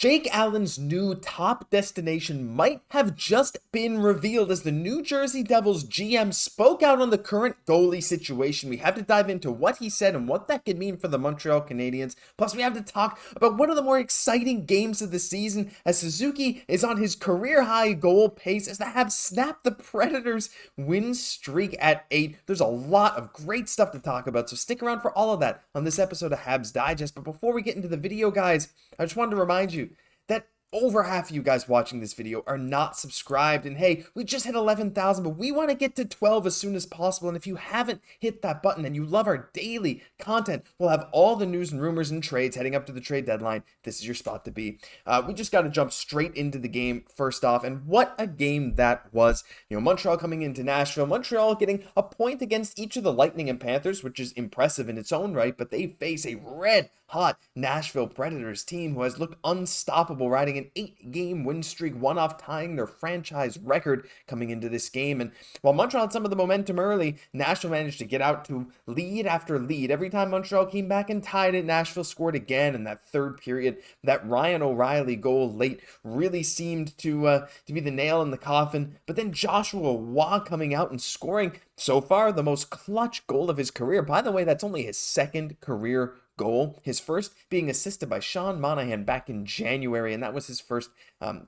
Jake Allen's new top destination might have just been revealed as the New Jersey Devils GM spoke out on the current goalie situation. We have to dive into what he said and what that could mean for the Montreal Canadiens. Plus, we have to talk about one of the more exciting games of the season as Suzuki is on his career-high goal pace as the Habs snap the Predators' win streak at 8. There's a lot of great stuff to talk about, so stick around for all of that on this episode of Habs Digest. But before we get into the video, guys, I just wanted to remind you that over half of you guys watching this video are not subscribed, and hey, we just hit 11,000, but we want to get to 12 as soon as possible. And if you haven't hit that button and you love our daily content, we'll have all the news and rumors and trades heading up to the trade deadline. This is your spot to be. We just got to jump straight into the game first off, and what a game that was. Montreal coming into Nashville, Montreal getting a point against each of the Lightning and Panthers, which is impressive in its own right, but they face a red hot Nashville Predators team who has looked unstoppable, riding an 8-game win streak, one off tying their franchise record coming into this game. And while Montreal had some of the momentum early, Nashville managed to get out to lead after lead. Every time Montreal came back and tied it, Nashville scored again in that third period. That Ryan O'Reilly goal late really seemed to be the nail in the coffin. But then Joshua Waugh coming out and scoring so far the most clutch goal of his career. By the way, that's only his second career goal, his first being assisted by Sean Monahan back in January, and that was his first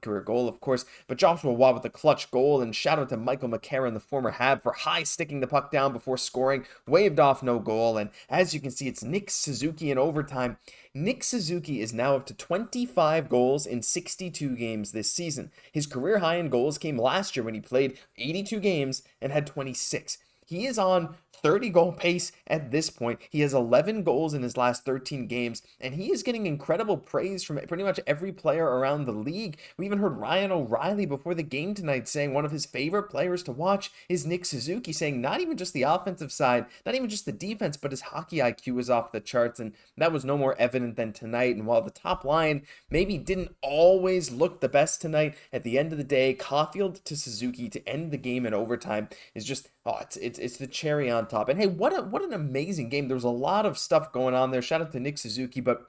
career goal, of course. But Joshua Waugh with a clutch goal, and shout out to Michael McCarron, the former Hab, for high sticking the puck down before scoring, waved off no goal. And as you can see, it's Nick Suzuki in overtime. Nick Suzuki is now up to 25 goals in 62 games this season. His career high in goals came last year when he played 82 games and had 26. He is on 30 goal pace at this point. He has 11 goals in his last 13 games, and he is getting incredible praise from pretty much every player around the league. We even heard Ryan O'Reilly before the game tonight saying one of his favorite players to watch is Nick Suzuki, saying not even just the offensive side, not even just the defense, but his hockey IQ is off the charts, and that was no more evident than tonight. And while the top line maybe didn't always look the best tonight, at the end of the day, Caufield to Suzuki to end the game in overtime is just, it's the cherry on top. And hey, what an amazing game. There was a lot of stuff going on there. Shout out to Nick Suzuki, but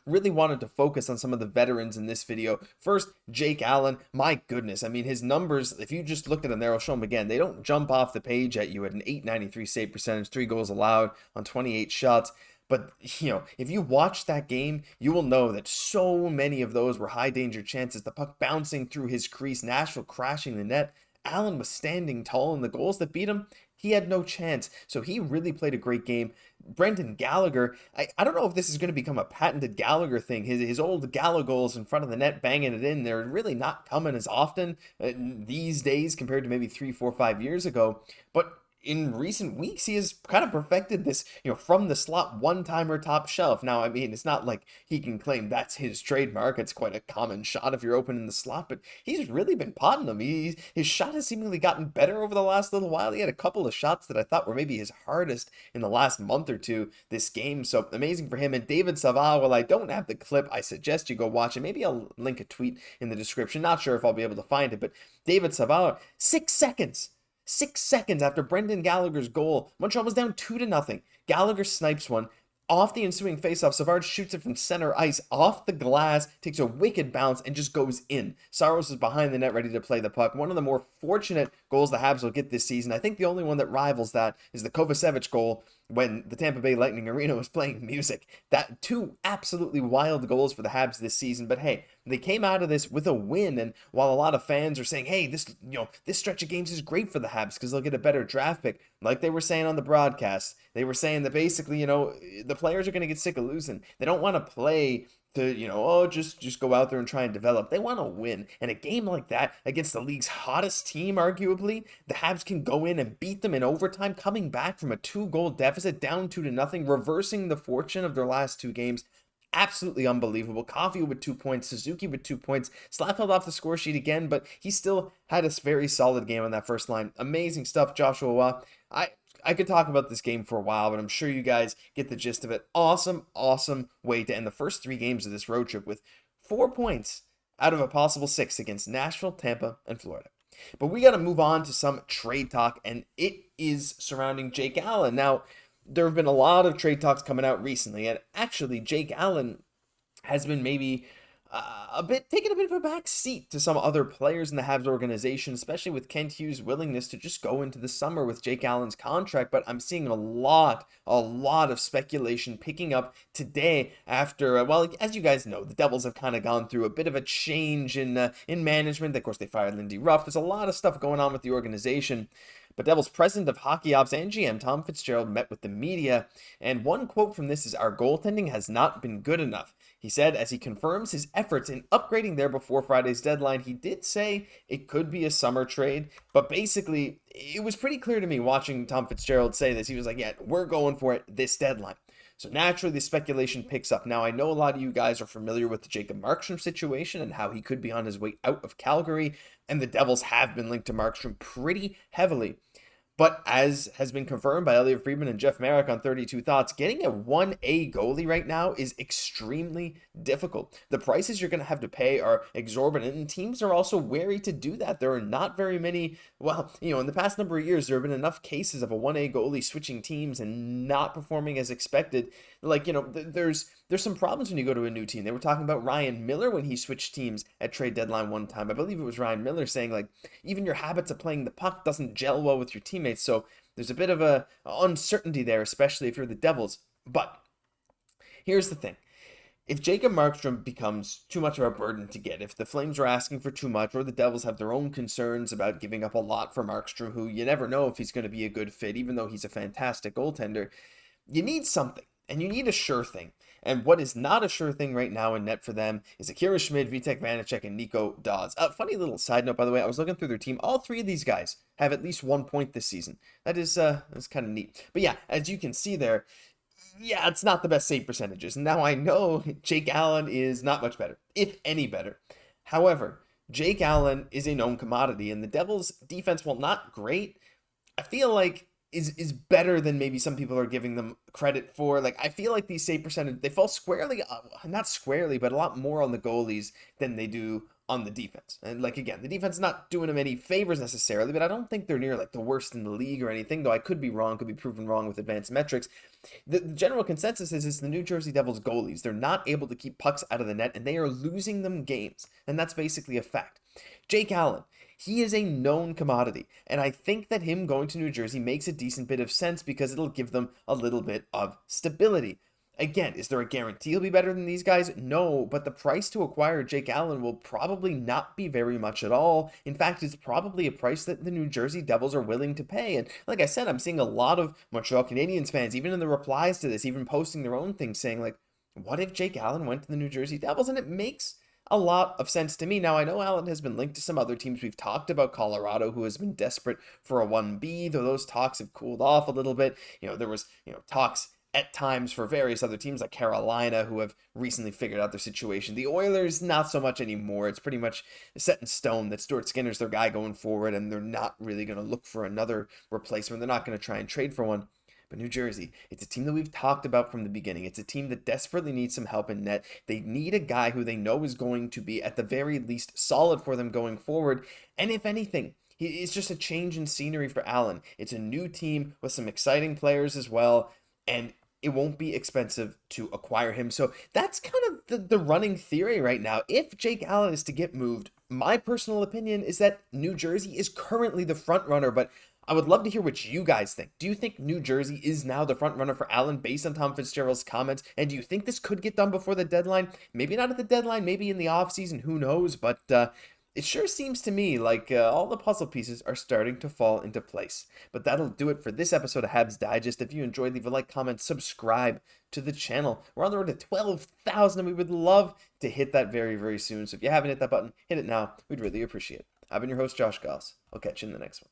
really wanted to focus on some of the veterans in this video. First, Jake Allen. My goodness. I mean, his numbers, if you just look at them there, I'll show them again. They don't jump off the page at you at an .893 save percentage, 3 goals allowed on 28 shots. But, if you watch that game, you will know that so many of those were high danger chances. The puck bouncing through his crease, Nashville crashing the net. Allen was standing tall, and the goals that beat him, he had no chance. So he really played a great game. Brendan Gallagher, I don't know if this is going to become a patented Gallagher thing. His old Gallagher goals in front of the net, banging it in, they're really not coming as often these days compared to maybe 3, 4, 5 years ago. But in recent weeks, he has kind of perfected this, from the slot one-timer top shelf. Now, I mean, it's not like he can claim that's his trademark. It's quite a common shot if you're opening the slot, but he's really been potting them. His shot has seemingly gotten better over the last little while. He had a couple of shots that I thought were maybe his hardest in the last month or two this game, so amazing for him. And David Savard, while I don't have the clip, I suggest you go watch it. Maybe I'll link a tweet in the description. Not sure if I'll be able to find it, but David Savard, 6 seconds. 6 seconds after Brendan Gallagher's goal, Montreal was down 2-0. Gallagher snipes one. Off the ensuing faceoff, Savard shoots it from center ice, off the glass, takes a wicked bounce, and just goes in. Saros is behind the net, ready to play the puck. One of the more fortunate goals the Habs will get this season. I think the only one that rivals that is the Kovacevic goal when the Tampa Bay Lightning Arena was playing music. That 2 absolutely wild goals for the Habs this season. But hey, they came out of this with a win, and while a lot of fans are saying, hey, this stretch of games is great for the Habs because they'll get a better draft pick, like they were saying on the broadcast, they were saying that basically, the players are going to get sick of losing. They don't want to play to, just go out there and try and develop. They want to win. And a game like that against the league's hottest team, arguably, the Habs can go in and beat them in overtime, coming back from a 2-goal deficit down 2-0, reversing the fortune of their last 2 games. Absolutely unbelievable. Caufield with 2 points, Suzuki with 2 points. Slaf held off the score sheet again, but he still had a very solid game on that first line. Amazing stuff, Joshua Waugh. I could talk about this game for a while, but I'm sure you guys get the gist of it. Awesome way to end the first 3 games of this road trip with 4 points out of a possible 6 against Nashville, Tampa, and Florida. But we got to move on to some trade talk, and it is surrounding Jake Allen. Now, there have been a lot of trade talks coming out recently, and actually Jake Allen has been maybe taking a bit of a back seat to some other players in the Habs organization, especially with Kent Hughes' willingness to just go into the summer with Jake Allen's contract. But I'm seeing a lot of speculation picking up today after, well, as you guys know, the Devils have kind of gone through a bit of a change in management. Of course, they fired Lindy Ruff. There's a lot of stuff going on with the organization. But Devils president of hockey ops and GM Tom Fitzgerald met with the media, and one quote from this is, "Our goaltending has not been good enough." He said as he confirms his efforts in upgrading there before Friday's deadline. He did say it could be a summer trade, but basically it was pretty clear to me watching Tom Fitzgerald say this. He was like, yeah, we're going for it this deadline. So naturally, the speculation picks up. Now, I know a lot of you guys are familiar with the Jacob Markstrom situation and how he could be on his way out of Calgary, and the Devils have been linked to Markstrom pretty heavily. But as has been confirmed by Elliot Friedman and Jeff Marek on 32 Thoughts, getting a 1A goalie right now is extremely difficult. The prices you're going to have to pay are exorbitant, and teams are also wary to do that. There are not very many, well, in the past number of years, there have been enough cases of a 1A goalie switching teams and not performing as expected. Like, there's some problems when you go to a new team. They were talking about Ryan Miller when he switched teams at trade deadline one time. I believe it was Ryan Miller saying, like, even your habits of playing the puck doesn't gel well with your teammates. So there's a bit of a uncertainty there, especially if you're the Devils. But here's the thing. If Jacob Markstrom becomes too much of a burden to get, if the Flames are asking for too much, or the Devils have their own concerns about giving up a lot for Markstrom, who you never know if he's going to be a good fit, even though he's a fantastic goaltender, you need something. And you need a sure thing. And what is not a sure thing right now in net for them is Akira Schmid, Vitek Vanacek, and Nico Dawes. Funny little side note, by the way, I was looking through their team. All three of these guys have at least 1 point this season. That's kind of neat. But yeah, as you can see there, yeah, it's not the best save percentages. Now, I know Jake Allen is not much better, if any better. However, Jake Allen is a known commodity, and the Devils' defense, while not great, I feel like is better than maybe some people are giving them credit for. Like, I feel like these save percentage, they fall squarely, not squarely, but a lot more on the goalies than they do on the defense. And like, again, the defense is not doing them any favors necessarily, but I don't think they're near like the worst in the league or anything, though I could be wrong, could be proven wrong with advanced metrics. The general consensus is it's the New Jersey Devils goalies. They're not able to keep pucks out of the net, and they are losing them games. And that's basically a fact. Jake Allen, he is a known commodity, and I think that him going to New Jersey makes a decent bit of sense because it'll give them a little bit of stability. Again, is there a guarantee he'll be better than these guys? No, but the price to acquire Jake Allen will probably not be very much at all. In fact, it's probably a price that the New Jersey Devils are willing to pay. And like I said, I'm seeing a lot of Montreal Canadiens fans, even in the replies to this, even posting their own things saying, like, what if Jake Allen went to the New Jersey Devils? And it makes a lot of sense to me. Now, I know Allen has been linked to some other teams. We've talked about Colorado, who has been desperate for a 1B, though those talks have cooled off a little bit. There was, talks at times for various other teams like Carolina, who have recently figured out their situation. The Oilers, not so much anymore. It's pretty much set in stone that Stuart Skinner's their guy going forward, and they're not really going to look for another replacement. They're not going to try and trade for one. But New Jersey, it's a team that we've talked about from the beginning. It's a team that desperately needs some help in net. They need a guy who they know is going to be, at the very least, solid for them going forward. And if anything, it's just a change in scenery for Allen. It's a new team with some exciting players as well, and it won't be expensive to acquire him. So that's kind of the running theory right now. If Jake Allen is to get moved, my personal opinion is that New Jersey is currently the front runner, but I would love to hear what you guys think. Do you think New Jersey is now the front runner for Allen based on Tom Fitzgerald's comments? And do you think this could get done before the deadline? Maybe not at the deadline, maybe in the offseason, who knows? But it sure seems to me like all the puzzle pieces are starting to fall into place. But that'll do it for this episode of Habs Digest. If you enjoyed, leave a like, comment, subscribe to the channel. We're on the road to 12,000, and we would love to hit that very, very soon. So if you haven't hit that button, hit it now. We'd really appreciate it. I've been your host, Josh Gosse. I'll catch you in the next one.